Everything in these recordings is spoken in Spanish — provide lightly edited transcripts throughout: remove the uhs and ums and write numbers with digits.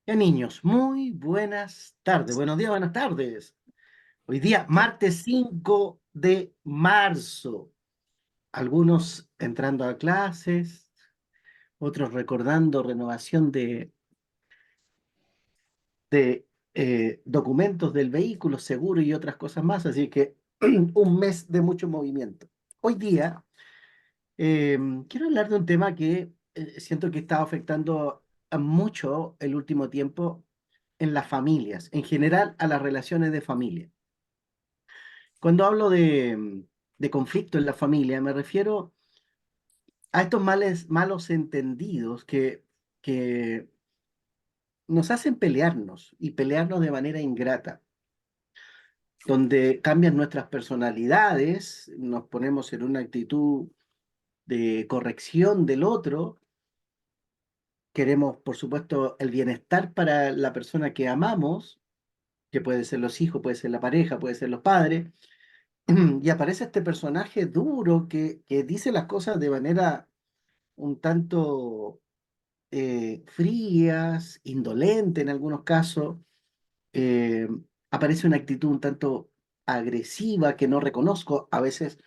Ya niños, muy buenas tardes, buenos días, buenas tardes. Hoy día, martes 5 de marzo. Algunos entrando a clases, otros recordando renovación de documentos del vehículo, seguro y otras cosas más. Así que un mes de mucho movimiento. Hoy día eh, quiero hablar de un tema que siento que está afectando a mucho el último tiempo en las familias, en general a las relaciones de familia. Cuando hablo de conflicto en la familia, me refiero a estos malos entendidos que nos hacen pelearnos y pelearnos de manera ingrata, donde cambian nuestras personalidades, nos ponemos en una actitud de corrección del otro, queremos, por supuesto, el bienestar para la persona que amamos, que puede ser los hijos, puede ser la pareja, puede ser los padres. Y aparece este personaje duro que dice las cosas de manera un tanto frías, indolente en algunos casos. eh, Aparece una actitud un tanto agresiva que no reconozco. A veces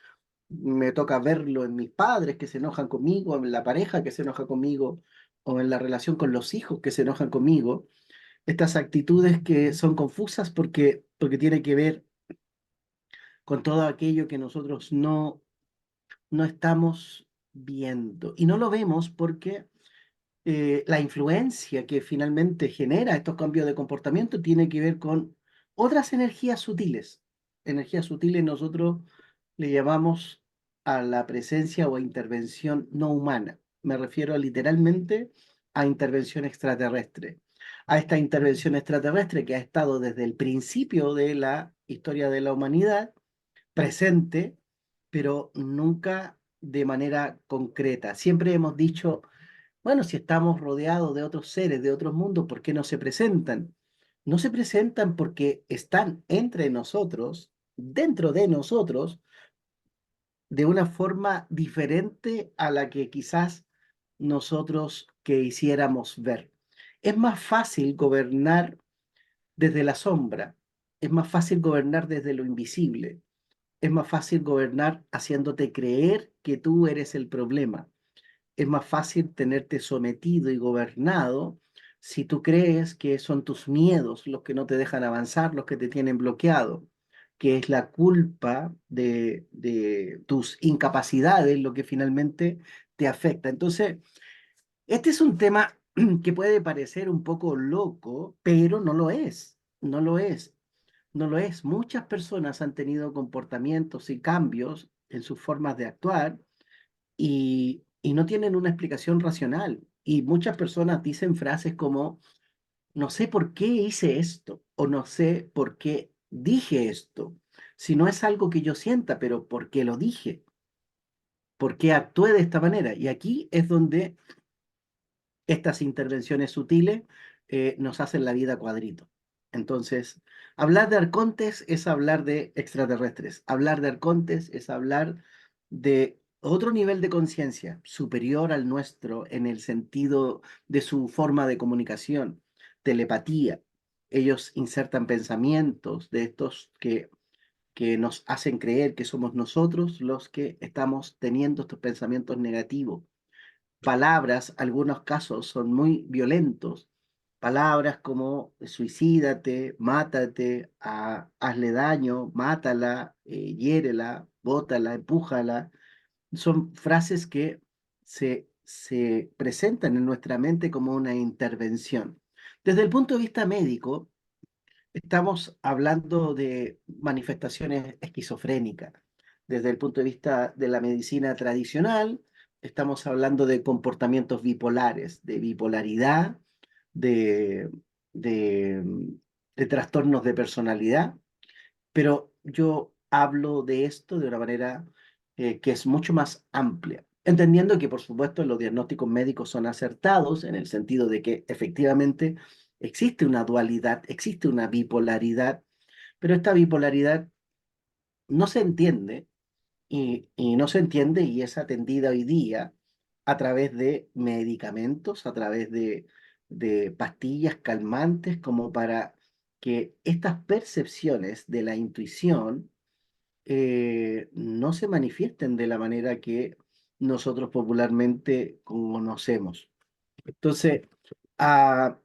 me toca verlo en mis padres que se enojan conmigo, en la pareja que se enoja conmigo, o en la relación con los hijos que se enojan conmigo. Estas actitudes que son confusas porque tiene que ver con todo aquello que nosotros no estamos viendo. Y no lo vemos porque la influencia que finalmente genera estos cambios de comportamiento tiene que ver con otras energías sutiles. Energías sutiles nosotros le llamamos a la presencia o a intervención no humana. Me refiero literalmente a intervención extraterrestre. A esta intervención extraterrestre que ha estado desde el principio de la historia de la humanidad presente, pero nunca de manera concreta. Siempre hemos dicho, bueno, si estamos rodeados de otros seres, de otros mundos, ¿por qué no se presentan? No se presentan porque están entre nosotros, dentro de nosotros, de una forma diferente a la que quizás nosotros quisiéramos ver. Es más fácil gobernar desde la sombra, es más fácil gobernar desde lo invisible, es más fácil gobernar haciéndote creer que tú eres el problema. Es más fácil tenerte sometido y gobernado si tú crees que son tus miedos los que no te dejan avanzar, los que te tienen bloqueado, que es la culpa de tus incapacidades lo que finalmente te afecta. Entonces, este es un tema que puede parecer un poco loco, pero no lo es, no lo es. No lo es. Muchas personas han tenido comportamientos y cambios en sus formas de actuar y no tienen una explicación racional. Y muchas personas dicen frases como, no sé por qué hice esto o no sé por qué dije esto. Si no es algo que yo sienta, pero ¿por qué lo dije? ¿Por qué actué de esta manera? Y aquí es donde estas intervenciones sutiles nos hacen la vida cuadrito. Entonces, hablar de arcontes es hablar de extraterrestres. Hablar de arcontes es hablar de otro nivel de conciencia superior al nuestro en el sentido de su forma de comunicación, telepatía. Ellos insertan pensamientos de estos que nos hacen creer que somos nosotros los que estamos teniendo estos pensamientos negativos. Palabras, algunos casos son muy violentos. Palabras como suicídate, mátate, hazle daño, mátala, hiérela, bótala, empújala. Son frases que se presentan en nuestra mente como una intervención. Desde el punto de vista médico, estamos hablando de manifestaciones esquizofrénicas. Desde el punto de vista de la medicina tradicional, estamos hablando de comportamientos bipolares, de bipolaridad, de, de, de trastornos de personalidad, pero yo hablo de esto de una manera que es mucho más amplia, entendiendo que, por supuesto, los diagnósticos médicos son acertados en el sentido de que efectivamente existe una dualidad, existe una bipolaridad, pero esta bipolaridad no se entiende y no se entiende y es atendida hoy día a través de medicamentos, a través de pastillas calmantes como para que estas percepciones de la intuición no se manifiesten de la manera que nosotros popularmente conocemos. Entonces,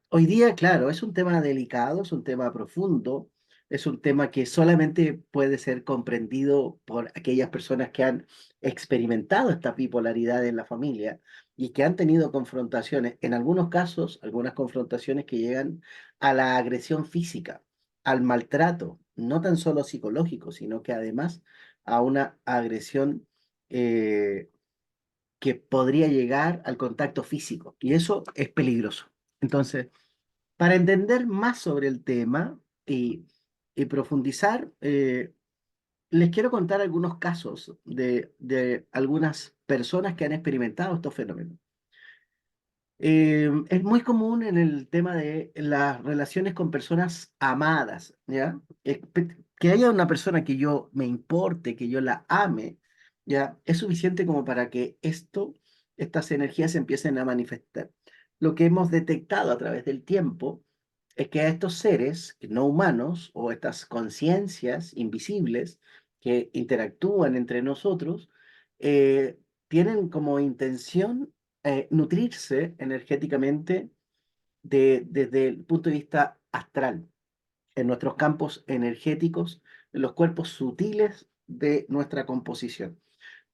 hoy día, claro, es un tema delicado, es un tema profundo, es un tema que solamente puede ser comprendido por aquellas personas que han experimentado esta bipolaridad en la familia y que han tenido confrontaciones, en algunos casos, algunas confrontaciones que llegan a la agresión física, al maltrato, no tan solo psicológico, sino que además a una agresión eh, que podría llegar al contacto físico y eso es peligroso. Entonces, para entender más sobre el tema y profundizar, les quiero contar algunos casos de algunas personas que han experimentado estos fenómenos. Es muy común en el tema de las relaciones con personas amadas, ¿ya? Que haya una persona que yo me importe, que yo la ame, ¿ya? Es suficiente como para que estas energías se empiecen a manifestar. Lo que hemos detectado a través del tiempo es que a estos seres no humanos o estas conciencias invisibles que interactúan entre nosotros, tienen como intención nutrirse energéticamente desde el punto de vista astral, en nuestros campos energéticos, en los cuerpos sutiles de nuestra composición.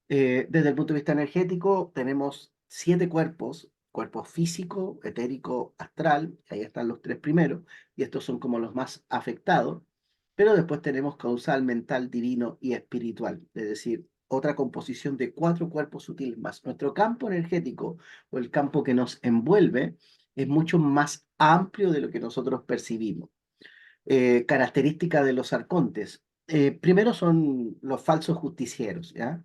Desde el punto de vista energético, tenemos 7 cuerpos: cuerpo físico, etérico, astral, ahí están los 3 primeros, y estos son como los más afectados, pero después tenemos causal, mental, divino y espiritual, es decir, otra composición de 4 cuerpos sutiles más. Nuestro campo energético o el campo que nos envuelve es mucho más amplio de lo que nosotros percibimos. Característica de los arcontes. Primero son los falsos justicieros, ¿ya?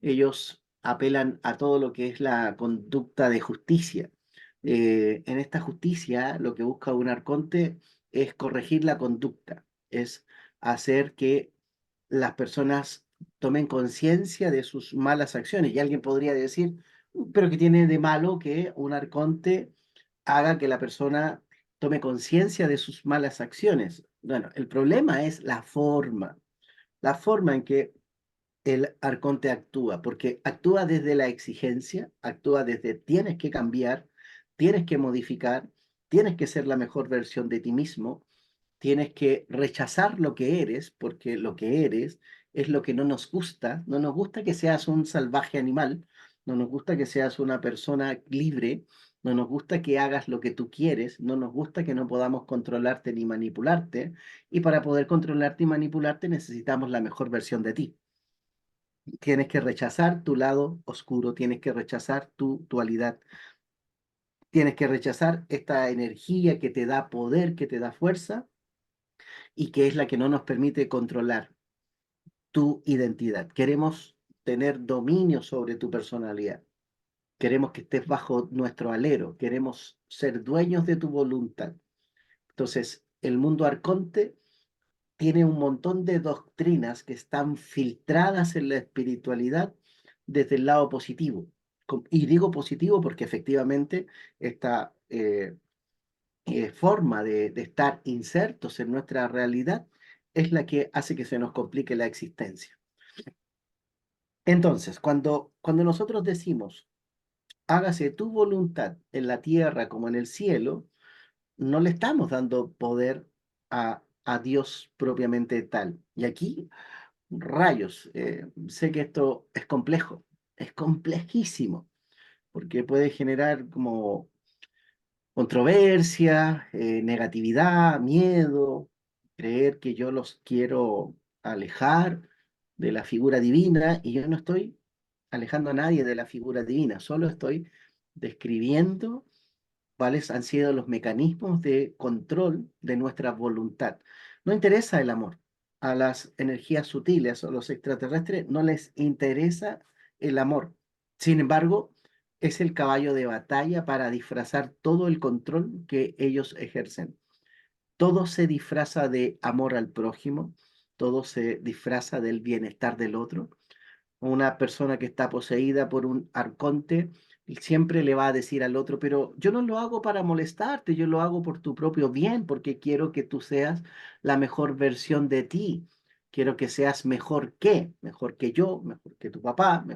Ellos apelan a todo lo que es la conducta de justicia. En esta justicia, lo que busca un arconte es corregir la conducta, es hacer que las personas tomen conciencia de sus malas acciones. Y alguien podría decir, pero ¿qué tiene de malo que un arconte haga que la persona tome conciencia de sus malas acciones? Bueno, el problema es la forma en que el arconte actúa, porque actúa desde la exigencia, actúa desde tienes que cambiar, tienes que modificar, tienes que ser la mejor versión de ti mismo, tienes que rechazar lo que eres, porque lo que eres es lo que no nos gusta. No nos gusta que seas un salvaje animal, no nos gusta que seas una persona libre, no nos gusta que hagas lo que tú quieres, no nos gusta que no podamos controlarte ni manipularte, y para poder controlarte y manipularte necesitamos la mejor versión de ti. Tienes que rechazar tu lado oscuro, tienes que rechazar tu dualidad, tienes que rechazar esta energía que te da poder, que te da fuerza y que es la que no nos permite controlar tu identidad. Queremos tener dominio sobre tu personalidad. Queremos que estés bajo nuestro alero. Queremos ser dueños de tu voluntad. Entonces, el mundo arconte tiene un montón de doctrinas que están filtradas en la espiritualidad desde el lado positivo. Y digo positivo porque efectivamente esta forma de estar insertos en nuestra realidad es la que hace que se nos complique la existencia. Entonces, cuando nosotros decimos, hágase tu voluntad en la tierra como en el cielo, no le estamos dando poder a Dios propiamente tal. Y aquí, rayos, sé que esto es complejísimo, porque puede generar como controversia, negatividad, miedo, creer que yo los quiero alejar de la figura divina, y yo no estoy alejando a nadie de la figura divina, solo estoy describiendo cuáles han sido los mecanismos de control de nuestra voluntad. No interesa el amor. A las energías sutiles o los extraterrestres no les interesa el amor. Sin embargo, es el caballo de batalla para disfrazar todo el control que ellos ejercen. Todo se disfraza de amor al prójimo, todo se disfraza del bienestar del otro. Una persona que está poseída por un arconte siempre le va a decir al otro, pero yo no lo hago para molestarte, yo lo hago por tu propio bien, porque quiero que tú seas la mejor versión de ti. Quiero que seas mejor que yo, mejor que tu papá,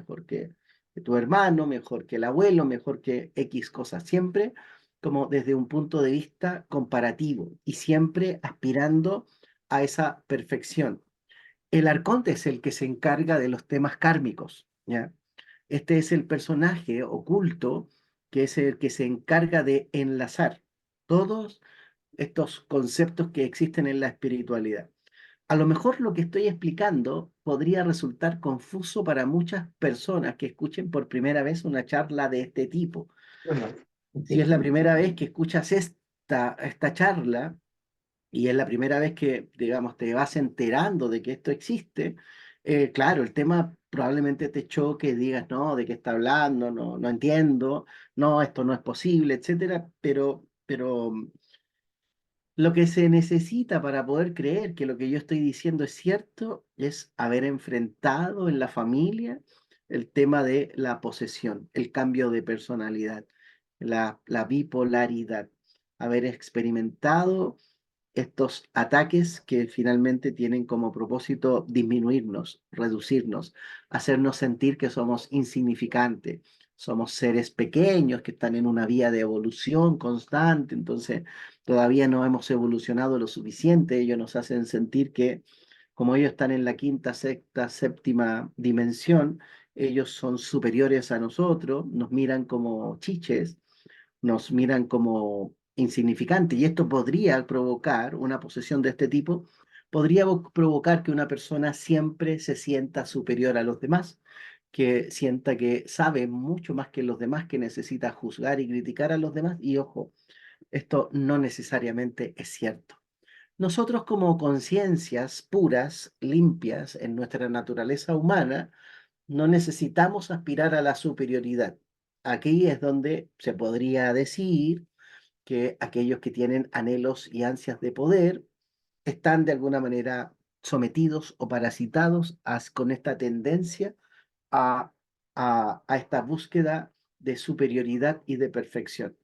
que tu hermano, mejor que el abuelo, mejor que X cosas. Siempre como desde un punto de vista comparativo y siempre aspirando a esa perfección. El arconte es el que se encarga de los temas kármicos, ¿ya? Este es el personaje oculto que es el que se encarga de enlazar todos estos conceptos que existen en la espiritualidad. A lo mejor lo que estoy explicando podría resultar confuso para muchas personas que escuchen por primera vez una charla de este tipo. Bueno, Si es ok. la primera vez que escuchas esta charla, y es la primera vez que, digamos, te vas enterando de que esto existe, claro, el tema probablemente te choque y digas, no, ¿de qué está hablando? No, no entiendo, no, esto no es posible, etcétera, pero lo que se necesita para poder creer que lo que yo estoy diciendo es cierto es haber enfrentado en la familia el tema de la posesión, el cambio de personalidad, la bipolaridad, haber experimentado estos ataques que finalmente tienen como propósito disminuirnos, reducirnos, hacernos sentir que somos insignificantes, somos seres pequeños que están en una vía de evolución constante, entonces todavía no hemos evolucionado lo suficiente, ellos nos hacen sentir que como ellos están en la quinta, sexta, séptima dimensión, ellos son superiores a nosotros, nos miran como chiches, nos miran como insignificantes y esto podría provocar una posesión de este tipo, podría provocar que una persona siempre se sienta superior a los demás, que sienta que sabe mucho más que los demás, que necesita juzgar y criticar a los demás y ojo, esto no necesariamente es cierto. Nosotros como conciencias puras, limpias en nuestra naturaleza humana, no necesitamos aspirar a la superioridad. Aquí es donde se podría decir que aquellos que tienen anhelos y ansias de poder están de alguna manera sometidos o parasitados con esta tendencia a, a esta búsqueda de superioridad y de perfección.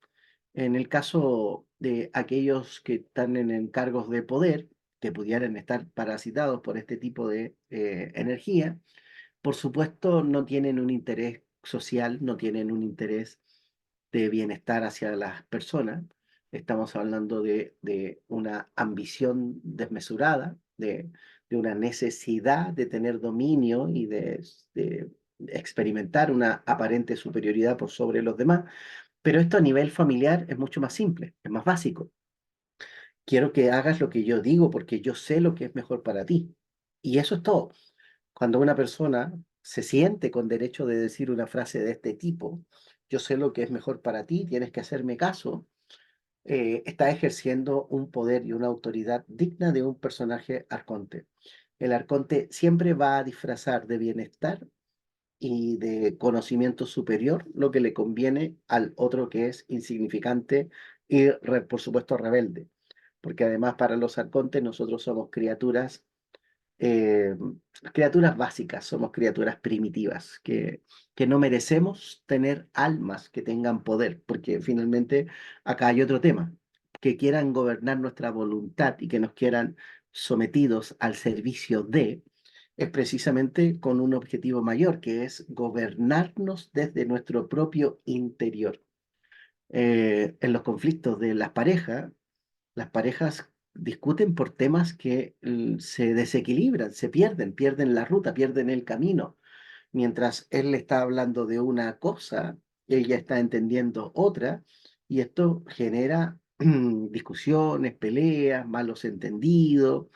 En el caso de aquellos que están en encargos de poder, que pudieran estar parasitados por este tipo de energía, por supuesto no tienen un interés social, no tienen un interés de bienestar hacia las personas. Estamos hablando de una ambición desmesurada, de una necesidad de tener dominio y de experimentar una aparente superioridad por sobre los demás. Pero esto a nivel familiar es mucho más simple, es más básico. Quiero que hagas lo que yo digo porque yo sé lo que es mejor para ti. Y eso es todo. Cuando una persona se siente con derecho de decir una frase de este tipo, yo sé lo que es mejor para ti, tienes que hacerme caso, está ejerciendo un poder y una autoridad digna de un personaje arconte. El arconte siempre va a disfrazar de bienestar y de conocimiento superior lo que le conviene al otro que es insignificante y, por supuesto, rebelde. Porque además para los arcontes nosotros somos eh, criaturas básicas, somos criaturas primitivas, que no merecemos tener almas que tengan poder, porque finalmente acá hay otro tema, que quieran gobernar nuestra voluntad y que nos quieran sometidos al servicio de, es precisamente con un objetivo mayor, que es gobernarnos desde nuestro propio interior. En los conflictos de las parejas discuten por temas que se desequilibran, se pierden la ruta, pierden el camino. Mientras él le está hablando de una cosa, ella está entendiendo otra, y esto genera discusiones, peleas, malos entendidos,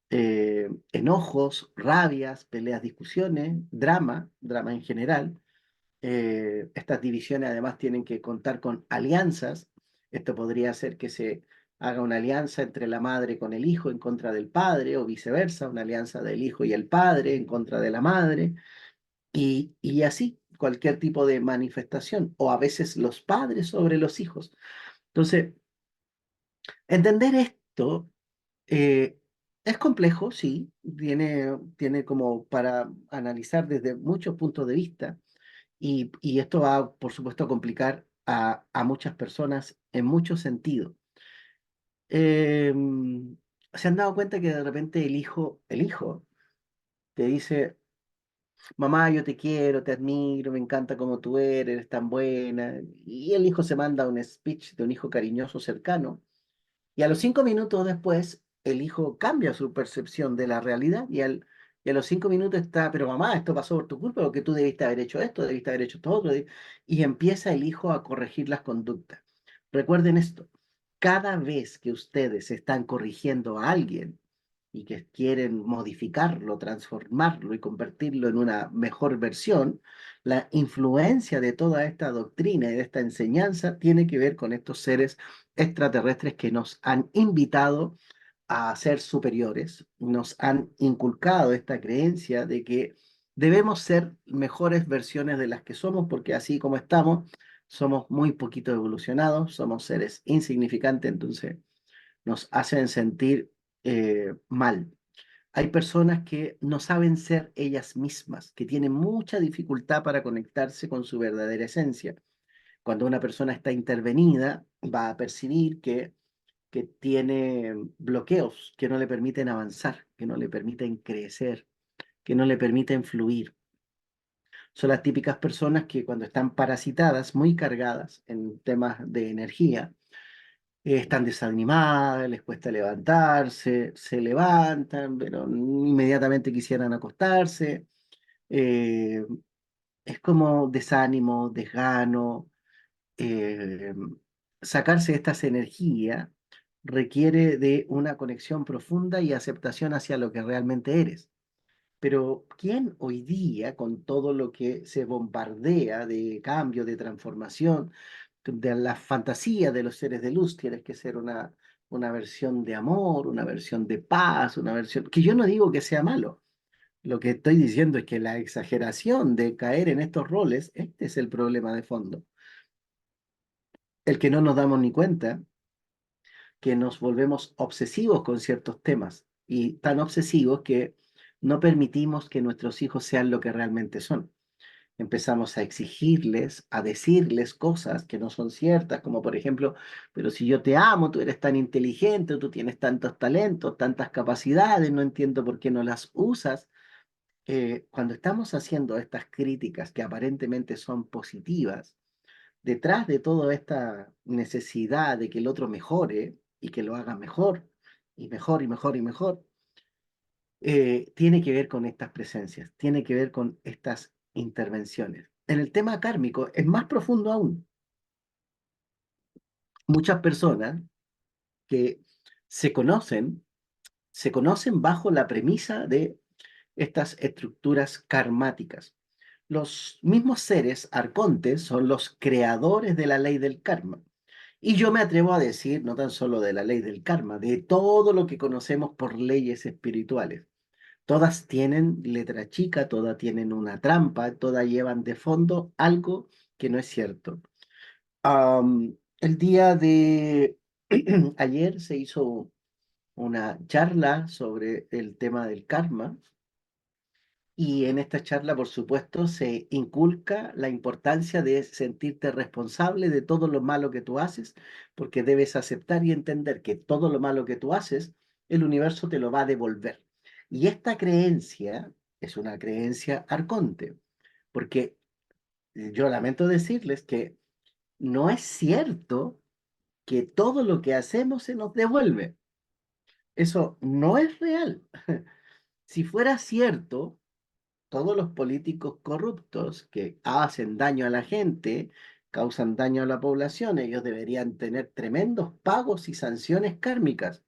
enojos, rabias, peleas, discusiones, drama en general. Estas divisiones además tienen que contar con alianzas. Esto podría hacer que se haga una alianza entre la madre con el hijo en contra del padre o viceversa, una alianza del hijo y el padre en contra de la madre y así cualquier tipo de manifestación o a veces los padres sobre los hijos. Entonces, entender esto eh, es complejo, sí, tiene como para analizar desde muchos puntos de vista Y esto va, por supuesto, a complicar a muchas personas en muchos sentidos. ¿Se han dado cuenta que de repente el hijo te dice, mamá, yo te quiero, te admiro, me encanta cómo tú eres tan buena? Y el hijo se manda un speech de un hijo cariñoso cercano. Y a los 5 minutos después, el hijo cambia su percepción de la realidad y a los 5 minutos está, pero mamá, esto pasó por tu culpa, porque tú debiste haber hecho esto, debiste haber hecho esto otro. Y empieza el hijo a corregir las conductas. Recuerden esto, cada vez que ustedes están corrigiendo a alguien y que quieren modificarlo, transformarlo y convertirlo en una mejor versión, la influencia de toda esta doctrina y de esta enseñanza tiene que ver con estos seres extraterrestres que nos han invitado a ser superiores, nos han inculcado esta creencia de que debemos ser mejores versiones de las que somos, porque así como estamos, somos muy poquito evolucionados, somos seres insignificantes, entonces nos hacen sentir mal. Hay personas que no saben ser ellas mismas, que tienen mucha dificultad para conectarse con su verdadera esencia. Cuando una persona está intervenida, va a percibir que tiene bloqueos que no le permiten avanzar, que no le permiten crecer, que no le permiten fluir. Son las típicas personas que cuando están parasitadas, muy cargadas en temas de energía, están desanimadas, les cuesta levantarse, se levantan, pero inmediatamente quisieran acostarse. eh, es como desánimo, desgano. eh, Sacarse de estas energías requiere de una conexión profunda y aceptación hacia lo que realmente eres. Pero ¿quién hoy día, con todo lo que se bombardea de cambio, de transformación, de la fantasía de los seres de luz, tienes que ser una versión de amor, una versión de paz, una versión, que yo no digo que sea malo? Lo que estoy diciendo es que la exageración de caer en estos roles, este es el problema de fondo. El que no nos damos ni cuenta que nos volvemos obsesivos con ciertos temas y tan obsesivos que no permitimos que nuestros hijos sean lo que realmente son. Empezamos a exigirles, a decirles cosas que no son ciertas, como por ejemplo, pero si yo te amo, tú eres tan inteligente, tú tienes tantos talentos, tantas capacidades, no entiendo por qué no las usas. Cuando estamos haciendo estas críticas que aparentemente son positivas, detrás de toda esta necesidad de que el otro mejore y que lo haga mejor y mejor y mejor y mejor, tiene que ver con estas presencias, tiene que ver con estas intervenciones. En el tema kármico es más profundo aún. Muchas personas que se conocen, se conocen bajo la premisa de estas estructuras karmáticas. Los mismos seres arcontes son los creadores de la ley del karma. Y yo me atrevo a decir, no tan solo de la ley del karma, de todo lo que conocemos por leyes espirituales. Todas tienen letra chica, todas tienen una trampa, todas llevan de fondo algo que no es cierto. El día de ayer se hizo una charla sobre el tema del karma y en esta charla, por supuesto, se inculca la importancia de sentirte responsable de todo lo malo que tú haces, porque debes aceptar y entender que todo lo malo que tú haces, el universo te lo va a devolver. Y esta creencia es una creencia arconte, porque yo lamento decirles que no es cierto que todo lo que hacemos se nos devuelve. Eso no es real. Si fuera cierto, todos los políticos corruptos que hacen daño a la gente, causan daño a la población, ellos deberían tener tremendos pagos y sanciones kármicas.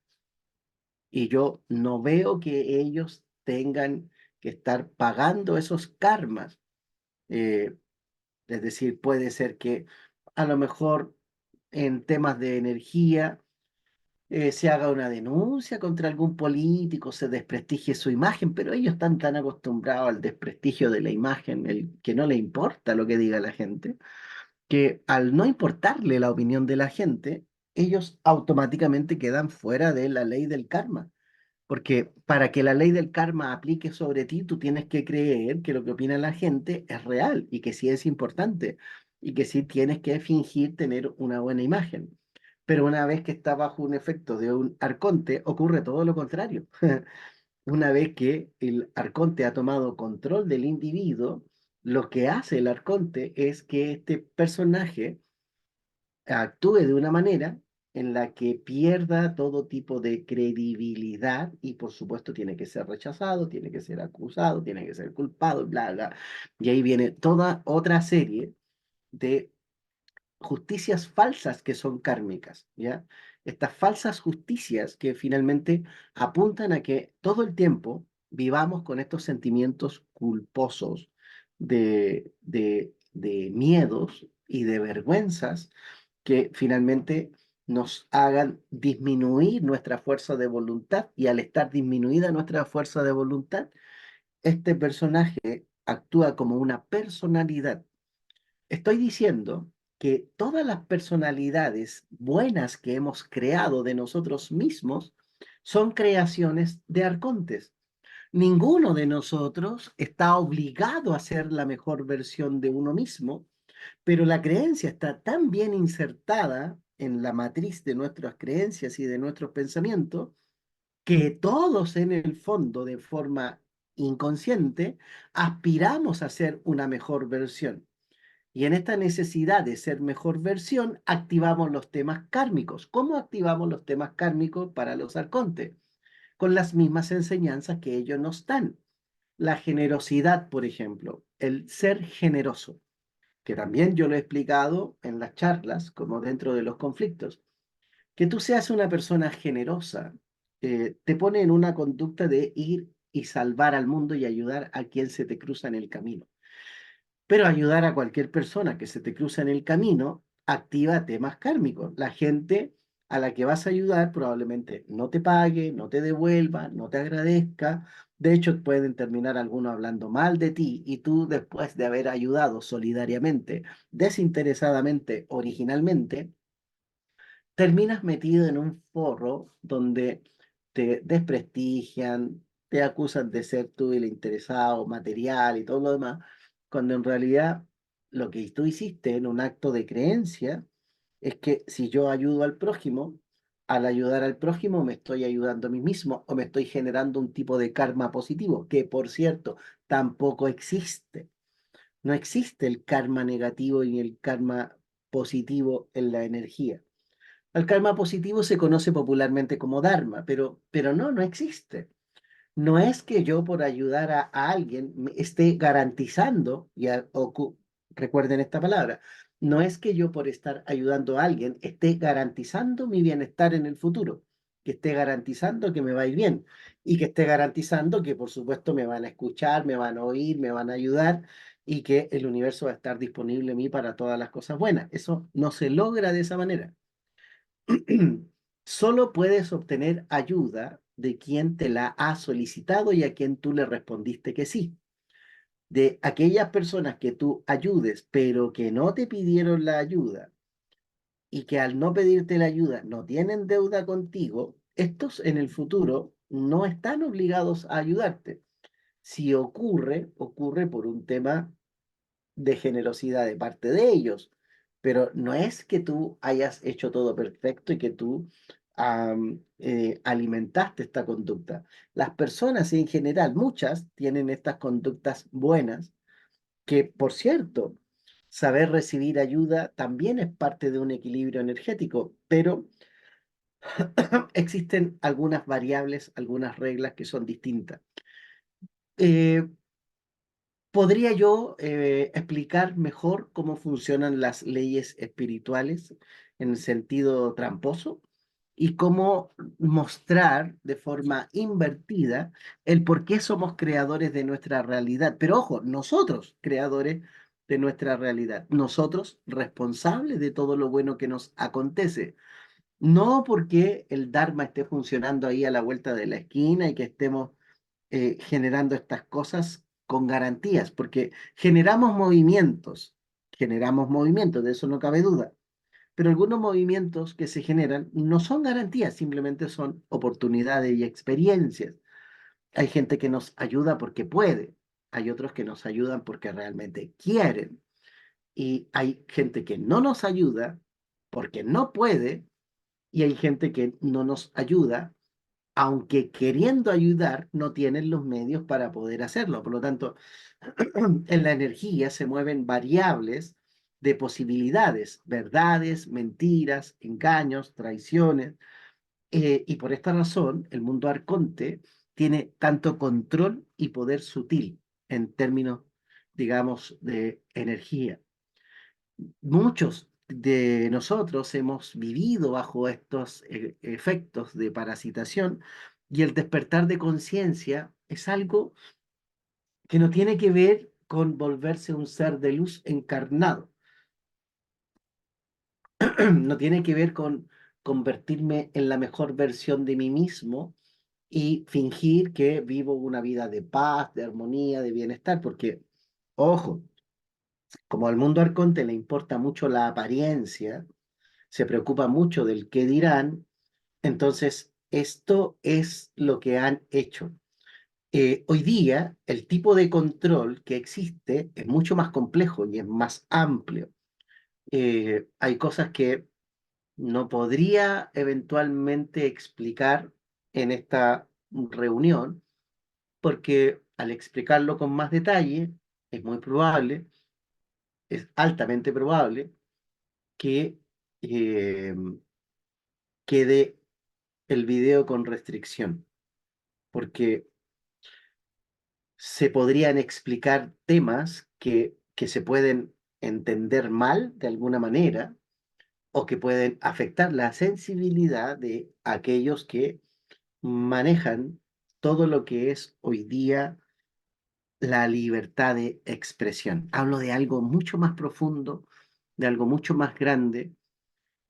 Y yo no veo que ellos tengan que estar pagando esos karmas. Eh, es decir, puede ser que a lo mejor en temas de energía se haga una denuncia contra algún político, se desprestigie su imagen, pero ellos están tan acostumbrados al desprestigio de la imagen, que no le importa lo que diga la gente, que al no importarle la opinión de la gente, ellos automáticamente quedan fuera de la ley del karma. Porque para que la ley del karma aplique sobre ti, tú tienes que creer que lo que opina la gente es real y que sí es importante y que sí tienes que fingir tener una buena imagen. Pero una vez que está bajo un efecto de un arconte, ocurre todo lo contrario. Una vez que el arconte ha tomado control del individuo, lo que hace el arconte es que este personaje actúe de una manera en la que pierda todo tipo de credibilidad y por supuesto tiene que ser rechazado, tiene que ser acusado, tiene que ser culpado, bla, bla. Y ahí viene toda otra serie de justicias falsas que son kármicas, ¿ya? Estas falsas justicias que finalmente apuntan a que todo el tiempo vivamos con estos sentimientos culposos de miedos y de vergüenzas que finalmente nos hagan disminuir nuestra fuerza de voluntad y al estar disminuida nuestra fuerza de voluntad, este personaje actúa como una personalidad. Estoy diciendo que todas las personalidades buenas que hemos creado de nosotros mismos son creaciones de arcontes. Ninguno de nosotros está obligado a ser la mejor versión de uno mismo, pero la creencia está tan bien insertada en la matriz de nuestras creencias y de nuestros pensamientos que todos en el fondo, de forma inconsciente, aspiramos a ser una mejor versión. Y en esta necesidad de ser mejor versión, activamos los temas kármicos. ¿Cómo activamos los temas kármicos para los arcontes? Con las mismas enseñanzas que ellos nos dan. La generosidad, por ejemplo, el ser generoso, que también yo lo he explicado en las charlas, como dentro de los conflictos. Que tú seas una persona generosa, te pone en una conducta de ir y salvar al mundo y ayudar a quien se te cruza en el camino. Pero ayudar a cualquier persona que se te cruza en el camino activa temas kármicos. La gente a la que vas a ayudar probablemente no te pague, no te devuelva, no te agradezca. De hecho, pueden terminar algunos hablando mal de ti y tú después de haber ayudado solidariamente, desinteresadamente, originalmente, terminas metido en un forro donde te desprestigian, te acusan de ser tú el interesado, material y todo lo demás, cuando en realidad lo que tú hiciste en un acto de creencia es que si yo ayudo al prójimo, al ayudar al prójimo me estoy ayudando a mí mismo o me estoy generando un tipo de karma positivo, que por cierto tampoco existe. No existe el karma negativo ni el karma positivo en la energía. El karma positivo se conoce popularmente como Dharma, pero no, no existe. No es que yo por ayudar a alguien me esté garantizando, recuerden esta palabra, no es que yo por estar ayudando a alguien esté garantizando mi bienestar en el futuro, que esté garantizando que me va a ir bien y que esté garantizando que por supuesto me van a escuchar, me van a oír, me van a ayudar y que el universo va a estar disponible a mí para todas las cosas buenas. Eso no se logra de esa manera. Solo puedes obtener ayuda de quien te la ha solicitado y a quien tú le respondiste que sí. De aquellas personas que tú ayudes, pero que no te pidieron la ayuda y que al no pedirte la ayuda no tienen deuda contigo, estos en el futuro no están obligados a ayudarte. Si ocurre, ocurre por un tema de generosidad de parte de ellos, pero no es que tú hayas hecho todo perfecto y que tú alimentaste esta conducta. Las personas en general, muchas, tienen estas conductas buenas, que por cierto, saber recibir ayuda también es parte de un equilibrio energético, pero existen algunas variables, algunas reglas que son distintas. Eh, ¿Podría yo explicar mejor cómo funcionan las leyes espirituales en el sentido tramposo y cómo mostrar de forma invertida el por qué somos creadores de nuestra realidad? Pero ojo, nosotros creadores de nuestra realidad, nosotros responsables de todo lo bueno que nos acontece. No porque el Dharma esté funcionando ahí a la vuelta de la esquina y que estemos generando estas cosas con garantías, porque generamos movimientos, de eso no cabe duda, pero algunos movimientos que se generan no son garantías, simplemente son oportunidades y experiencias. Hay gente que nos ayuda porque puede, hay otros que nos ayudan porque realmente quieren, y hay gente que no nos ayuda porque no puede, y hay gente que no nos ayuda aunque queriendo ayudar, no tienen los medios para poder hacerlo. Por lo tanto, en la energía se mueven variables de posibilidades, verdades, mentiras, engaños, traiciones, y por esta razón el mundo arconte tiene tanto control y poder sutil en términos, digamos, de energía. Muchos de nosotros hemos vivido bajo estos efectos de parasitación, y el despertar de conciencia es algo que no tiene que ver con volverse un ser de luz encarnado, no tiene que ver con convertirme en la mejor versión de mí mismo y fingir que vivo una vida de paz, de armonía, de bienestar, porque, ojo, como al mundo arconte le importa mucho la apariencia, se preocupa mucho del qué dirán. Entonces, esto es lo que han hecho. Hoy día, el tipo de control que existe es mucho más complejo y es más amplio. Hay cosas que no podría eventualmente explicar en esta reunión, porque al explicarlo con más detalle, es muy probable, es altamente probable que eh, quede el video con restricción, porque se podrían explicar temas que se pueden entender mal de alguna manera o que pueden afectar la sensibilidad de aquellos que manejan todo lo que es hoy día la libertad de expresión. Hablo de algo mucho más profundo, de algo mucho más grande,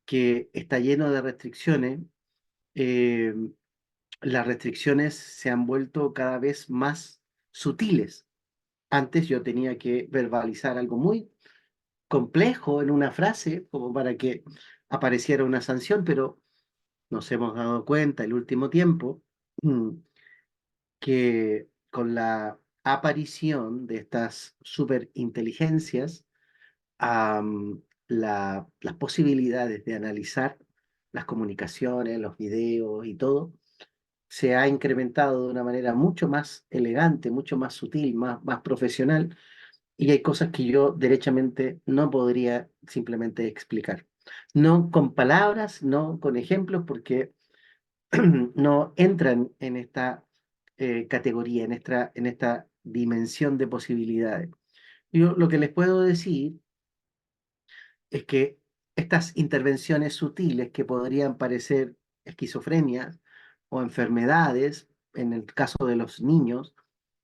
que está lleno de restricciones. Eh, las restricciones se han vuelto cada vez más sutiles. Antes yo tenía que verbalizar algo muy complejo en una frase como para que apareciera una sanción, pero nos hemos dado cuenta el último tiempo que con la aparición de estas superinteligencias, las posibilidades de analizar las comunicaciones, los videos y todo, se ha incrementado de una manera mucho más elegante, mucho más sutil, más profesional, y hay cosas que yo derechamente no podría simplemente explicar. No con palabras, no con ejemplos, porque no entran en esta categoría, en esta dimensión de posibilidades. Yo lo que les puedo decir es que estas intervenciones sutiles que podrían parecer esquizofrenias o enfermedades, en el caso de los niños,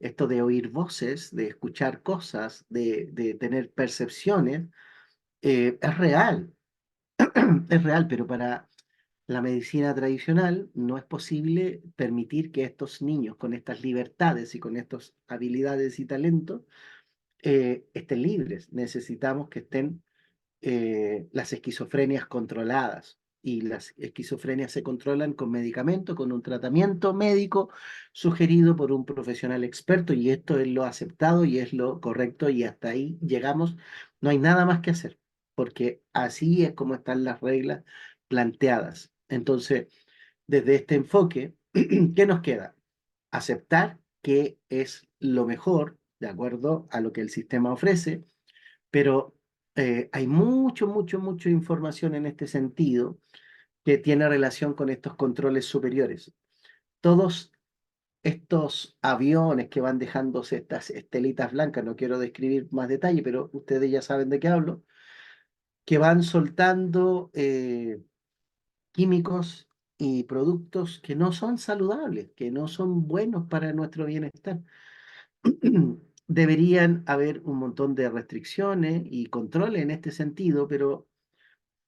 esto de oír voces, de escuchar cosas, de tener percepciones, es real, es real, pero para la medicina tradicional no es posible permitir que estos niños con estas libertades y con estas habilidades y talentos estén libres. Necesitamos que estén las esquizofrenias controladas. Y las esquizofrenias se controlan con medicamento, con un tratamiento médico sugerido por un profesional experto, y esto es lo aceptado y es lo correcto, y hasta ahí llegamos. No hay nada más que hacer, porque así es como están las reglas planteadas. Entonces, desde este enfoque, ¿qué nos queda? Aceptar que es lo mejor, de acuerdo a lo que el sistema ofrece, pero hay mucha información en este sentido que tiene relación con estos controles superiores. Todos estos aviones que van dejándose estas estelitas blancas, no quiero describir más detalle, pero ustedes ya saben de qué hablo, que van soltando químicos y productos que no son saludables, que no son buenos para nuestro bienestar. Deberían haber un montón de restricciones y controles en este sentido, pero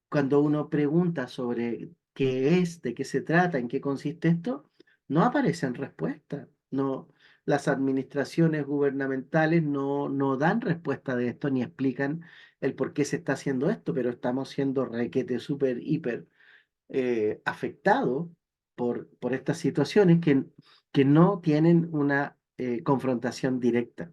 cuando uno pregunta sobre qué es, de qué se trata, en qué consiste esto, no aparecen respuestas. No, las administraciones gubernamentales no dan respuesta de esto ni explican el por qué se está haciendo esto, pero estamos siendo requete, súper, hiper afectados por estas situaciones que no tienen una confrontación directa.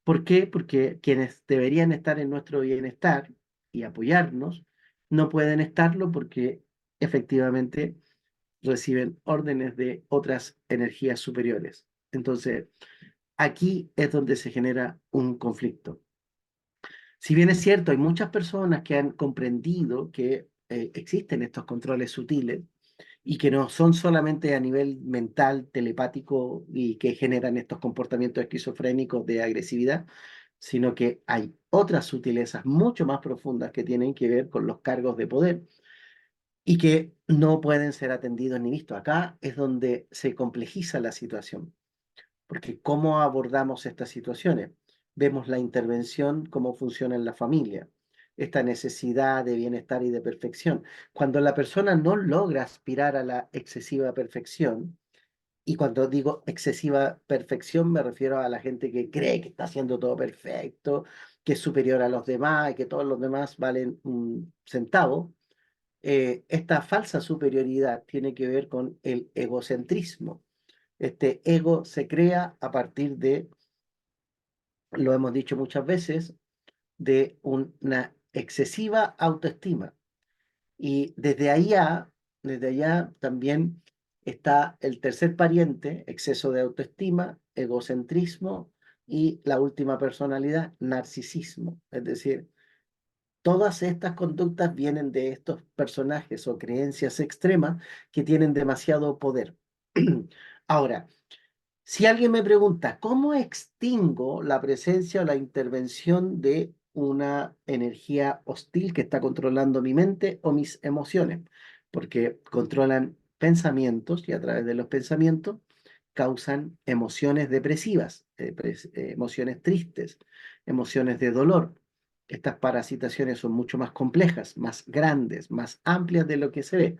¿Por qué? Porque quienes deberían estar en nuestro bienestar y apoyarnos, no pueden estarlo porque efectivamente reciben órdenes de otras energías superiores. Entonces, aquí es donde se genera un conflicto. Si bien es cierto, hay muchas personas que han comprendido que existen estos controles sutiles y que no son solamente a nivel mental, telepático y que generan estos comportamientos esquizofrénicos de agresividad, sino que hay otras sutilezas mucho más profundas que tienen que ver con los cargos de poder y que no pueden ser atendidos ni vistos. Acá es donde se complejiza la situación. Porque ¿cómo abordamos estas situaciones? Vemos la intervención, cómo funciona en la familia, esta necesidad de bienestar y de perfección. Cuando la persona no logra aspirar a la excesiva perfección, y cuando digo excesiva perfección me refiero a la gente que cree que está haciendo todo perfecto, que es superior a los demás y que todos los demás valen un centavo, esta falsa superioridad tiene que ver con el egocentrismo. Este ego se crea a partir de, lo hemos dicho muchas veces, de una excesiva autoestima. Y desde allá también está el tercer pariente, exceso de autoestima, egocentrismo y la última personalidad, narcisismo. Es decir, todas estas conductas vienen de estos personajes o creencias extremas que tienen demasiado poder. Ahora, si alguien me pregunta, ¿cómo extingo la presencia o la intervención de una energía hostil que está controlando mi mente o mis emociones? Porque controlan pensamientos y a través de los pensamientos causan emociones depresivas, emociones tristes, emociones de dolor. Estas parasitaciones son mucho más complejas, más grandes, más amplias de lo que se ve.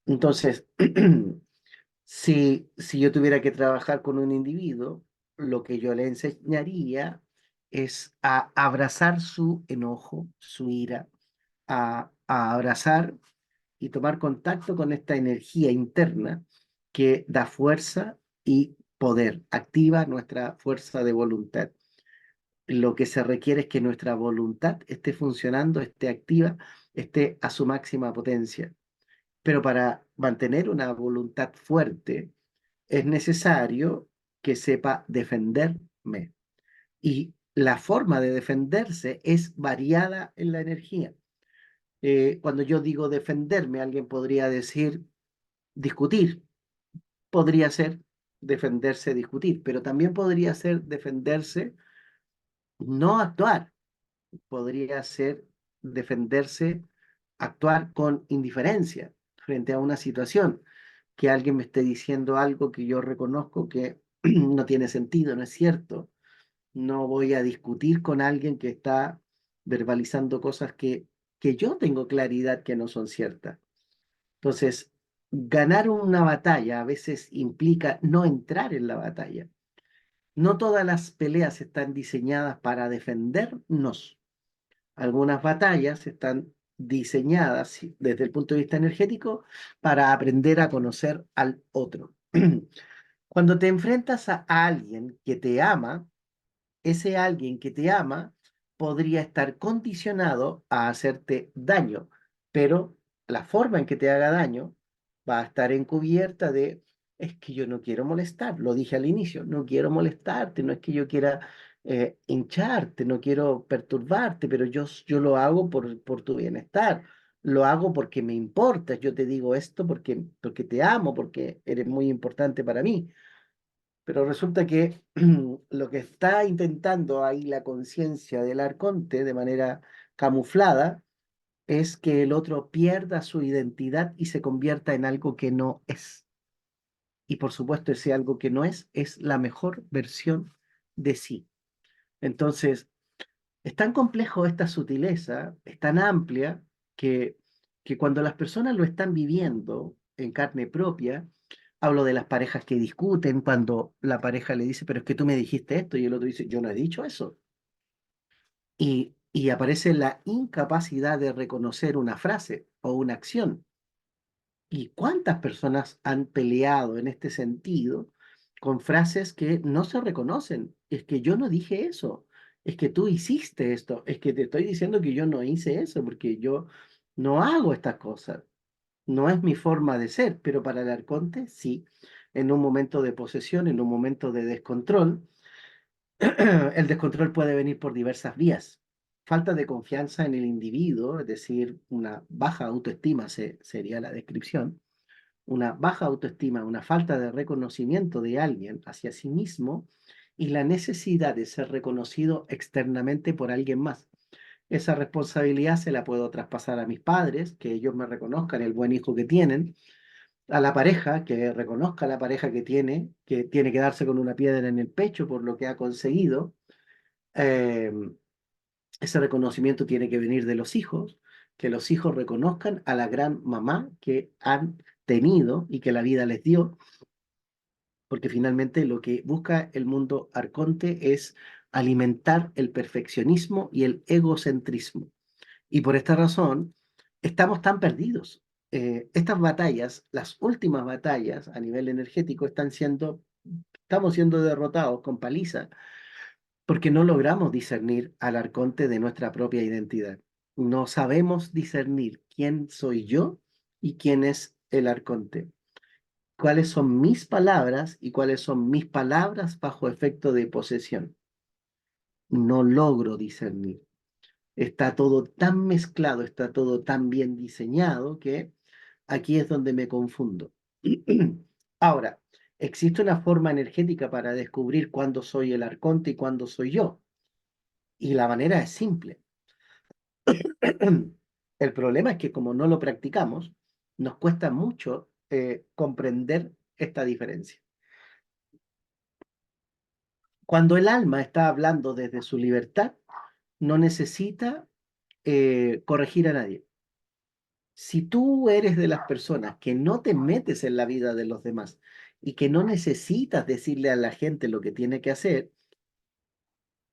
Entonces, si yo tuviera que trabajar con un individuo, lo que yo le enseñaría es a abrazar su enojo, su ira, a abrazar y tomar contacto con esta energía interna que da fuerza y poder, activa nuestra fuerza de voluntad. Lo que se requiere es que nuestra voluntad esté funcionando, esté activa, esté a su máxima potencia. Pero para mantener una voluntad fuerte, es necesario que sepa defenderme. Y la forma de defenderse es variada en la energía. Cuando yo digo defenderme, alguien podría decir discutir, podría ser defenderse, discutir, pero también podría ser defenderse, no actuar, podría ser defenderse, actuar con indiferencia frente a una situación, que alguien me esté diciendo algo que yo reconozco que no tiene sentido, no es cierto. No voy a discutir con alguien que está verbalizando cosas que yo tengo claridad que no son ciertas. Entonces, ganar una batalla a veces implica no entrar en la batalla. No todas las peleas están diseñadas para defendernos. Algunas batallas están diseñadas desde el punto de vista energético para aprender a conocer al otro. Cuando te enfrentas a alguien que te ama, ese alguien que te ama podría estar condicionado a hacerte daño, pero la forma en que te haga daño va a estar encubierta de, es que yo no quiero molestar, lo dije al inicio, no quiero molestarte, no es que yo quiera hincharte, no quiero perturbarte, pero yo lo hago por tu bienestar, lo hago porque me importas, yo te digo esto porque te amo, porque eres muy importante para mí. Pero resulta que lo que está intentando ahí la conciencia del arconte de manera camuflada es que el otro pierda su identidad y se convierta en algo que no es. Y por supuesto, ese algo que no es la mejor versión de sí. Entonces, es tan complejo esta sutileza, es tan amplia, que, que cuando las personas lo están viviendo en carne propia, hablo de las parejas que discuten, cuando la pareja le dice, pero es que tú me dijiste esto, y el otro dice, yo no he dicho eso. Y y aparece la incapacidad de reconocer una frase o una acción. ¿Y cuántas personas han peleado en este sentido con frases que no se reconocen? Es que yo no dije eso, es que tú hiciste esto, es que te estoy diciendo que yo no hice eso porque yo no hago estas cosas. No es mi forma de ser, pero para el arconte sí. En un momento de posesión, en un momento de descontrol, el descontrol puede venir por diversas vías. Falta de confianza en el individuo, es decir, una baja autoestima sería la descripción. Una baja autoestima, una falta de reconocimiento de alguien hacia sí mismo y la necesidad de ser reconocido externamente por alguien más. Esa responsabilidad se la puedo traspasar a mis padres, que ellos me reconozcan el buen hijo que tienen, a la pareja, que reconozca a la pareja que tiene que darse con una piedra en el pecho por lo que ha conseguido. Eh, Ese reconocimiento tiene que venir de los hijos, que los hijos reconozcan a la gran mamá que han tenido y que la vida les dio, porque finalmente lo que busca el mundo arconte es alimentar el perfeccionismo y el egocentrismo. Y por esta razón estamos tan perdidos. Estas batallas, las últimas batallas a nivel energético, estamos siendo derrotados con paliza porque no logramos discernir al arconte de nuestra propia identidad. No sabemos discernir quién soy yo y quién es el arconte. Cuáles son mis palabras y cuáles son mis palabras bajo efecto de posesión. No logro discernir. Está todo tan mezclado, está todo tan bien diseñado que aquí es donde me confundo. Ahora, existe una forma energética para descubrir cuándo soy el arconte y cuándo soy yo. Y la manera es simple. El problema es que como no lo practicamos, nos cuesta mucho comprender esta diferencia. Cuando el alma está hablando desde su libertad, no necesita corregir a nadie. Si tú eres de las personas que no te metes en la vida de los demás y que no necesitas decirle a la gente lo que tiene que hacer,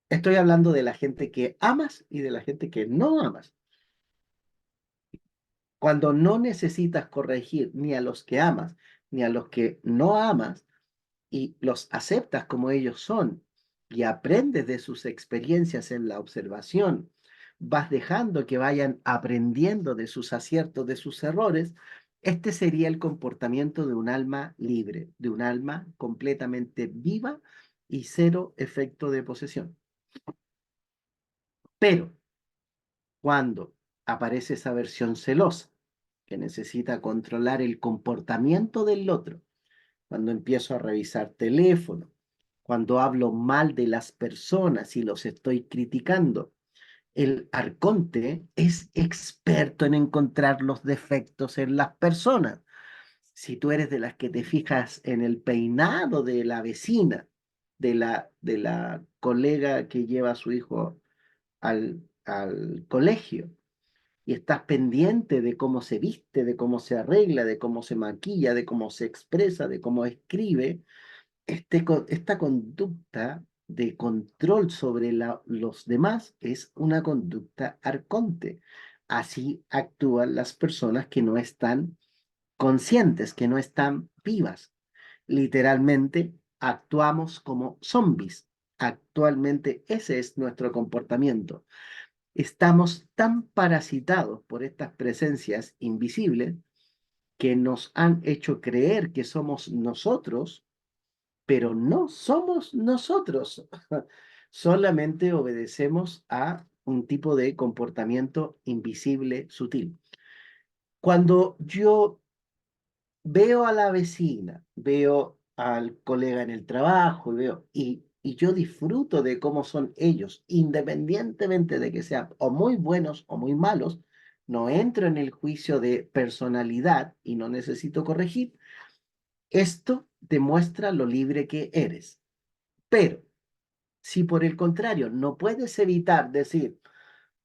estoy hablando de la gente que amas y de la gente que no amas. Cuando no necesitas corregir ni a los que amas ni a los que no amas y los aceptas como ellos son y aprendes de sus experiencias en la observación, vas dejando que vayan aprendiendo de sus aciertos, de sus errores, este sería el comportamiento de un alma libre, de un alma completamente viva y cero efecto de posesión. Pero cuando aparece esa versión celosa, que necesita controlar el comportamiento del otro, cuando empiezo a revisar teléfono, cuando hablo mal de las personas y los estoy criticando, el arconte es experto en encontrar los defectos en las personas. Si tú eres de las que te fijas en el peinado de la vecina, de la colega que lleva a su hijo al colegio, y estás pendiente de cómo se viste, de cómo se arregla, de cómo se maquilla, de cómo se expresa, de cómo escribe, esta conducta de control sobre los demás es una conducta arconte. Así actúan las personas que no están conscientes, que no están vivas. Literalmente, actuamos como zombies. Actualmente ese es nuestro comportamiento. Estamos tan parasitados por estas presencias invisibles que nos han hecho creer que somos nosotros, pero no somos nosotros. Solamente obedecemos a un tipo de comportamiento invisible, sutil. Cuando yo veo a la vecina, veo al colega en el trabajo, y yo disfruto de cómo son ellos, independientemente de que sean o muy buenos o muy malos, no entro en el juicio de personalidad y no necesito corregir. Esto demuestra lo libre que eres. Pero si por el contrario no puedes evitar decir,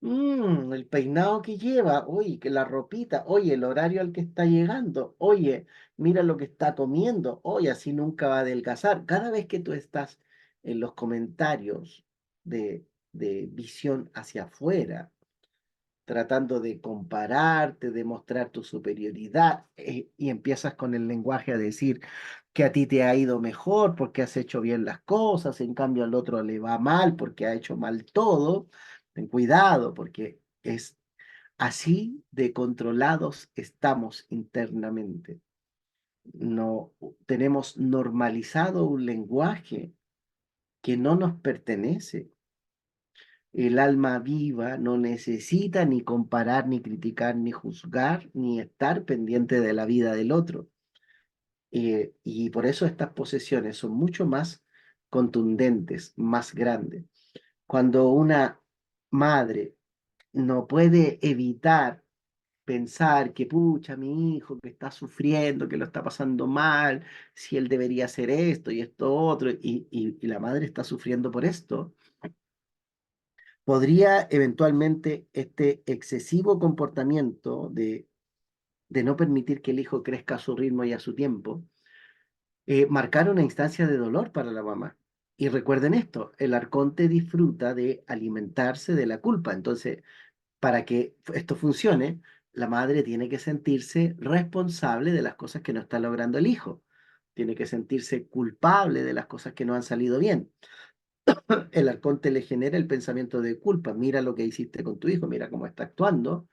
el peinado que lleva, oye, que la ropita, oye, el horario al que está llegando, oye, mira lo que está comiendo, oye, así nunca va a adelgazar. Cada vez que tú estás en los comentarios de, de visión hacia afuera, tratando de compararte, de mostrar tu superioridad, y empiezas con el lenguaje a decir que a ti te ha ido mejor porque has hecho bien las cosas, en cambio al otro le va mal porque ha hecho mal todo. Ten cuidado porque es así de controlados estamos internamente. No tenemos normalizado un lenguaje que no nos pertenece. El alma viva no necesita ni comparar, ni criticar, ni juzgar, ni estar pendiente de la vida del otro. Y por eso estas posesiones son mucho más contundentes, más grandes. Cuando una madre no puede evitar pensar que, pucha, mi hijo que está sufriendo, que lo está pasando mal, si él debería hacer esto y esto otro, y la madre está sufriendo por esto, podría eventualmente este excesivo comportamiento de no permitir que el hijo crezca a su ritmo y a su tiempo, marcar una instancia de dolor para la mamá. Y recuerden esto, el arconte disfruta de alimentarse de la culpa. Entonces, para que esto funcione, la madre tiene que sentirse responsable de las cosas que no está logrando el hijo. Tiene que sentirse culpable de las cosas que no han salido bien. El arconte le genera el pensamiento de culpa. Mira lo que hiciste con tu hijo, mira cómo está actuando.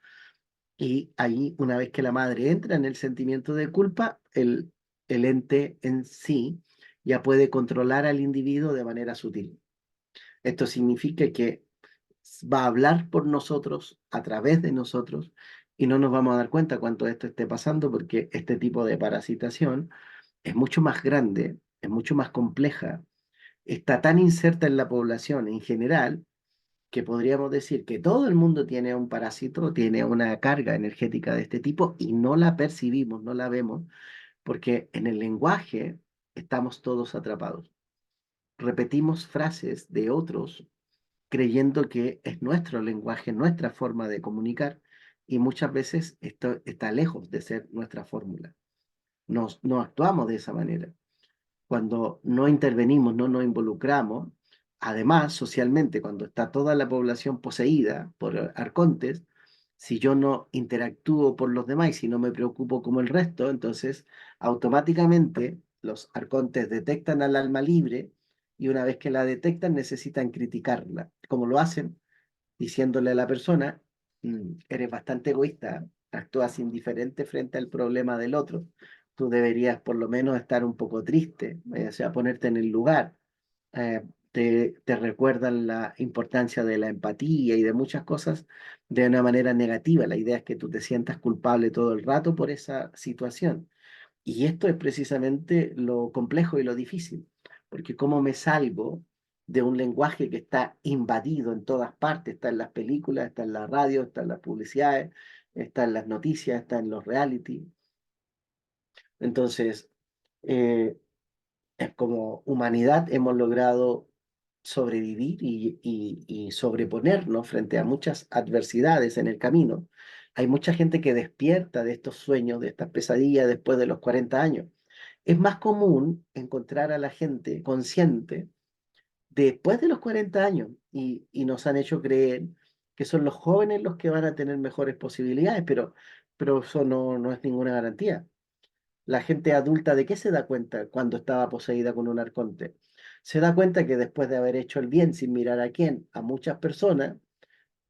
Y ahí, una vez que la madre entra en el sentimiento de culpa, el ente en sí ya puede controlar al individuo de manera sutil. Esto significa que va a hablar por nosotros, a través de nosotros, y no nos vamos a dar cuenta cuando esto esté pasando, porque este tipo de parasitación es mucho más grande, es mucho más compleja, está tan inserta en la población en general, que podríamos decir que todo el mundo tiene un parásito, tiene una carga energética de este tipo y no la percibimos, no la vemos, porque en el lenguaje estamos todos atrapados. Repetimos frases de otros creyendo que es nuestro lenguaje, nuestra forma de comunicar, y muchas veces esto está lejos de ser nuestra fórmula. No actuamos de esa manera. Cuando no intervenimos, no nos involucramos, además, socialmente, cuando está toda la población poseída por arcontes, si yo no interactúo por los demás y si no me preocupo como el resto, entonces automáticamente los arcontes detectan al alma libre y una vez que la detectan necesitan criticarla. ¿Cómo lo hacen? Diciéndole a la persona, eres bastante egoísta, actúas indiferente frente al problema del otro, tú deberías por lo menos estar un poco triste, o sea, ponerte en el lugar. Te recuerdan la importancia de la empatía y de muchas cosas de una manera negativa. La idea es que tú te sientas culpable todo el rato por esa situación. Y esto es precisamente lo complejo y lo difícil, porque cómo me salgo de un lenguaje que está invadido en todas partes, está en las películas, está en la radio, está en las publicidades, está en las noticias, está en los reality. Entonces, eh, como humanidad hemos logrado sobrevivir y sobreponernos frente a muchas adversidades en el camino. Hay mucha gente que despierta de estos sueños, de estas pesadillas después de los 40 años. Es más común encontrar a la gente consciente después de los 40 años y nos han hecho creer que son los jóvenes los que van a tener mejores posibilidades, pero eso no es ninguna garantía. La gente adulta, ¿de qué se da cuenta cuando estaba poseída con un arconte? Se da cuenta que después de haber hecho el bien sin mirar a quién, a muchas personas,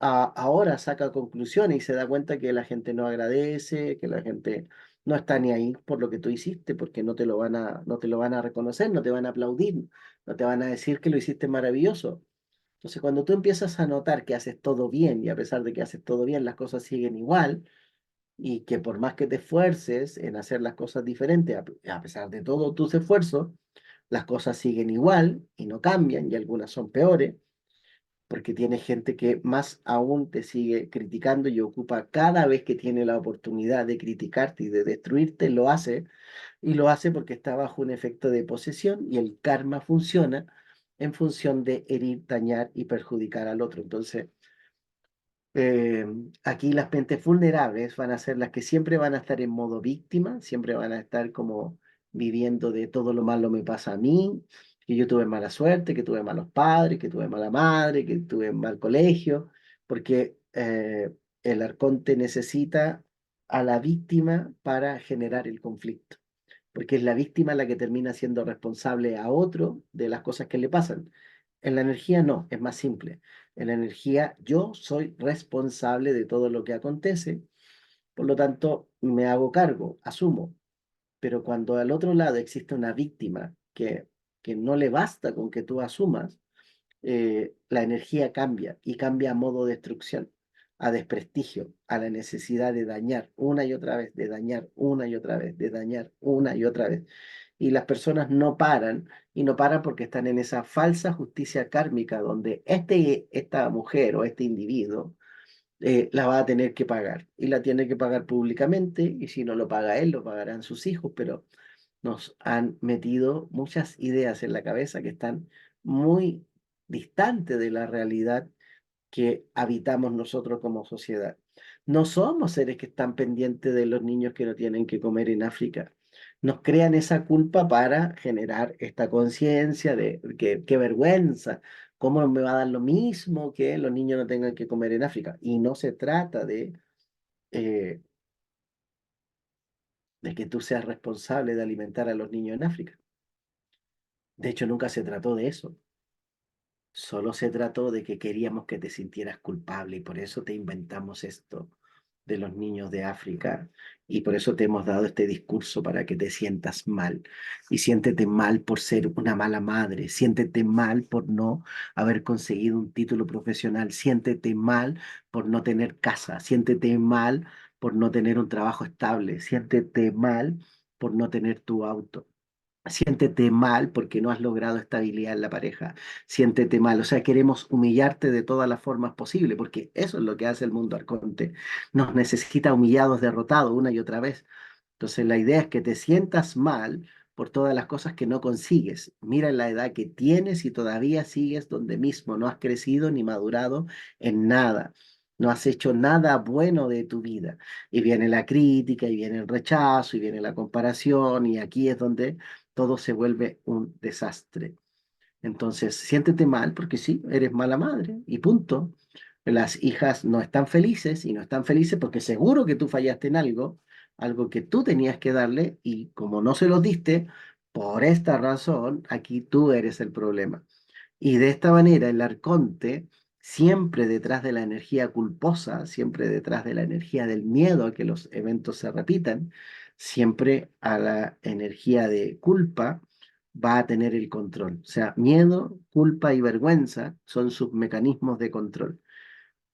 ahora saca conclusiones y se da cuenta que la gente no agradece, que la gente no está ni ahí por lo que tú hiciste, porque no te lo van a reconocer, no te van a aplaudir, no te van a decir que lo hiciste maravilloso. Entonces, cuando tú empiezas a notar que haces todo bien y a pesar de que haces todo bien, las cosas siguen igual, y que por más que te esfuerces en hacer las cosas diferentes, a pesar de todos tus esfuerzos, las cosas siguen igual y no cambian y algunas son peores, porque tiene gente que más aún te sigue criticando y ocupa cada vez que tiene la oportunidad de criticarte y de destruirte, lo hace, y lo hace porque está bajo un efecto de posesión y el karma funciona en función de herir, dañar y perjudicar al otro. Entonces, eh, aquí las mentes vulnerables van a ser las que siempre van a estar en modo víctima, siempre van a estar como viviendo de todo lo malo me pasa a mí, que yo tuve mala suerte, que tuve malos padres, que tuve mala madre, que tuve mal colegio, porque el arconte necesita a la víctima para generar el conflicto, porque es la víctima la que termina siendo responsable a otro de las cosas que le pasan. En la energía no, es más simple. En la energía yo soy responsable de todo lo que acontece, por lo tanto me hago cargo, asumo. Pero cuando al otro lado existe una víctima que no le basta con que tú asumas, la energía cambia y cambia a modo destrucción, a desprestigio, a la necesidad de dañar una y otra vez, de dañar una y otra vez, de dañar una y otra vez. Y las personas no paran, y no paran porque están en esa falsa justicia kármica donde esta mujer o este individuo la va a tener que pagar. Y la tiene que pagar públicamente, y si no lo paga él, lo pagarán sus hijos, pero nos han metido muchas ideas en la cabeza que están muy distantes de la realidad que habitamos nosotros como sociedad. No somos seres que están pendientes de los niños que no tienen que comer en África. Nos crean esa culpa para generar esta conciencia de que qué vergüenza, cómo me va a dar lo mismo que los niños no tengan que comer en África. Y no se trata eh, de que tú seas responsable de alimentar a los niños en África. De hecho, nunca se trató de eso. Solo se trató de que queríamos que te sintieras culpable y por eso te inventamos esto de los niños de África y por eso te hemos dado este discurso para que te sientas mal. Y siéntete mal por ser una mala madre, siéntete mal por no haber conseguido un título profesional, siéntete mal por no tener casa, siéntete mal por no tener un trabajo estable, siéntete mal por no tener tu auto. Siéntete mal porque no has logrado estabilidad en la pareja. Siéntete mal. O sea, queremos humillarte de todas las formas posibles, porque eso es lo que hace el mundo arconte. Nos necesita humillados, derrotados una y otra vez. Entonces, la idea es que te sientas mal por todas las cosas que no consigues. Mira la edad que tienes y todavía sigues donde mismo. No has crecido ni madurado en nada. No has hecho nada bueno de tu vida. Y viene la crítica, y viene el rechazo, y viene la comparación, y aquí es donde todo se vuelve un desastre. Entonces, siéntete mal porque sí, eres mala madre y punto. Las hijas no están felices y no están felices porque seguro que tú fallaste en algo, algo que tú tenías que darle y como no se los diste, por esta razón, aquí tú eres el problema. Y de esta manera el arconte, siempre detrás de la energía culposa, siempre detrás de la energía del miedo a que los eventos se repitan, siempre a la energía de culpa va a tener el control. O sea, miedo, culpa y vergüenza son sus mecanismos de control.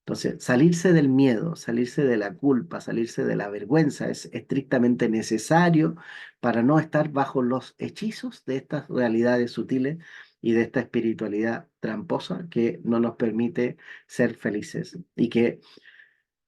Entonces, salirse del miedo, salirse de la culpa, salirse de la vergüenza es estrictamente necesario para no estar bajo los hechizos de estas realidades sutiles y de esta espiritualidad tramposa que no nos permite ser felices y que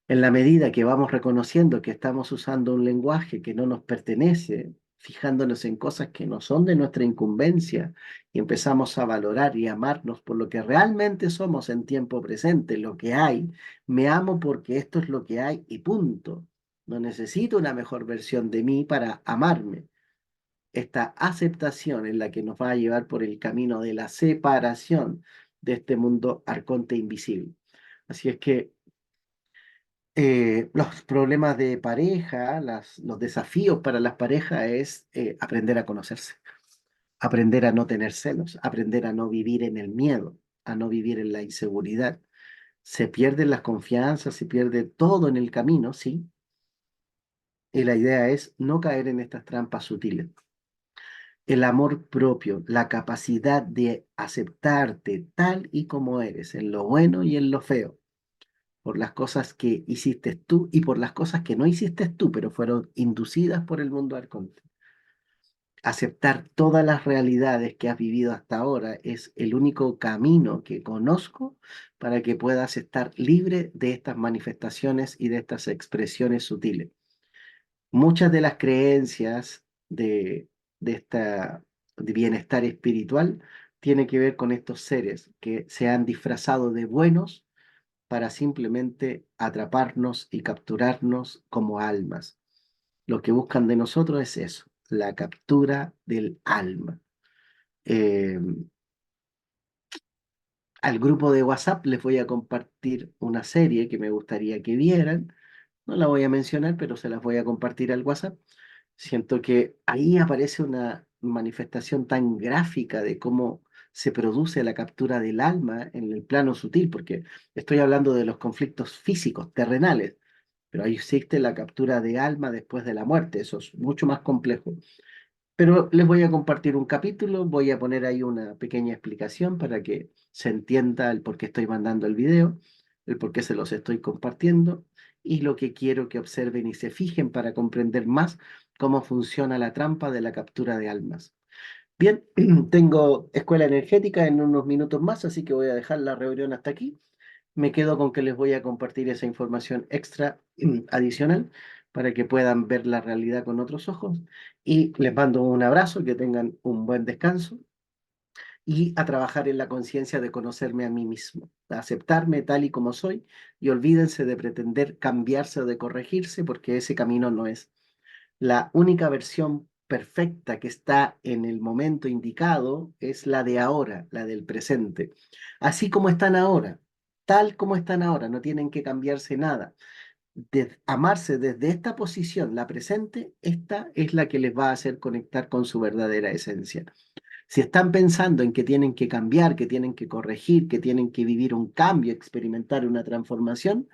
en la medida que vamos reconociendo que estamos usando un lenguaje que no nos pertenece, fijándonos en cosas que no son de nuestra incumbencia y empezamos a valorar y amarnos por lo que realmente somos en tiempo presente, lo que hay, me amo porque esto es lo que hay y punto. No necesito una mejor versión de mí para amarme. Esta aceptación es la que nos va a llevar por el camino de la separación de este mundo arconte invisible. Así es que los problemas de pareja, los desafíos para las parejas es aprender a conocerse, aprender a no tener celos, aprender a no vivir en el miedo, a no vivir en la inseguridad. Se pierden las confianzas, se pierde todo en el camino, sí. Y la idea es no caer en estas trampas sutiles. El amor propio, la capacidad de aceptarte tal y como eres, en lo bueno y en lo feo por las cosas que hiciste tú y por las cosas que no hiciste tú, pero fueron inducidas por el mundo arconte. Aceptar todas las realidades que has vivido hasta ahora es el único camino que conozco para que puedas estar libre de estas manifestaciones y de estas expresiones sutiles. Muchas de las creencias de esta de bienestar espiritual tienen que ver con estos seres que se han disfrazado de buenos para simplemente atraparnos y capturarnos como almas. Lo que buscan de nosotros es eso, la captura del alma. Eh, Al grupo de WhatsApp les voy a compartir una serie que me gustaría que vieran. No la voy a mencionar, pero se las voy a compartir al WhatsApp. Siento que ahí aparece una manifestación tan gráfica de cómo se produce la captura del alma en el plano sutil, porque estoy hablando de los conflictos físicos, terrenales, pero ahí existe la captura de alma después de la muerte. Eso es mucho más complejo. Pero les voy a compartir un capítulo, voy a poner ahí una pequeña explicación para que se entienda el por qué estoy mandando el video, el por qué se los estoy compartiendo y lo que quiero que observen y se fijen para comprender más cómo funciona la trampa de la captura de almas. Bien, tengo escuela energética en unos minutos más, así que voy a dejar la reunión hasta aquí. Me quedo con que les voy a compartir esa información extra adicional para que puedan ver la realidad con otros ojos. Y les mando un abrazo, que tengan un buen descanso y a trabajar en la conciencia de conocerme a mí mismo, de aceptarme tal y como soy y olvídense de pretender cambiarse o de corregirse porque ese camino no es. La única versión perfecta que está en el momento indicado es la de ahora, la del presente. Así como están ahora, tal como están ahora, no tienen que cambiarse nada. Amarse desde esta posición, la presente, esta es la que les va a hacer conectar con su verdadera esencia. Si están pensando en que tienen que cambiar, que tienen que corregir, que tienen que vivir un cambio, experimentar una transformación,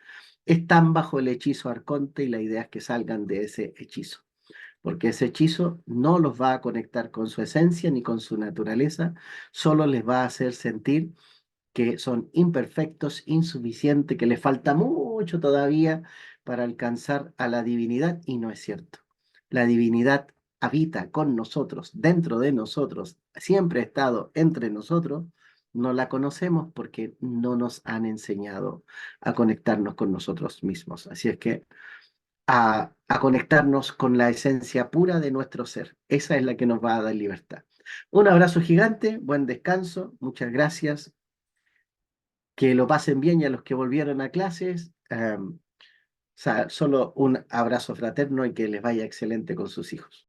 están bajo el hechizo arconte y la idea es que salgan de ese hechizo porque ese hechizo no los va a conectar con su esencia ni con su naturaleza, solo les va a hacer sentir que son imperfectos, insuficientes, que les falta mucho todavía para alcanzar a la divinidad y no es cierto. La divinidad habita con nosotros, dentro de nosotros, siempre ha estado entre nosotros, no la conocemos porque no nos han enseñado a conectarnos con nosotros mismos. Así es que a conectarnos con la esencia pura de nuestro ser. Esa es la que nos va a dar libertad. Un abrazo gigante, buen descanso, muchas gracias, que lo pasen bien y a los que volvieron a clases, solo un abrazo fraterno y que les vaya excelente con sus hijos.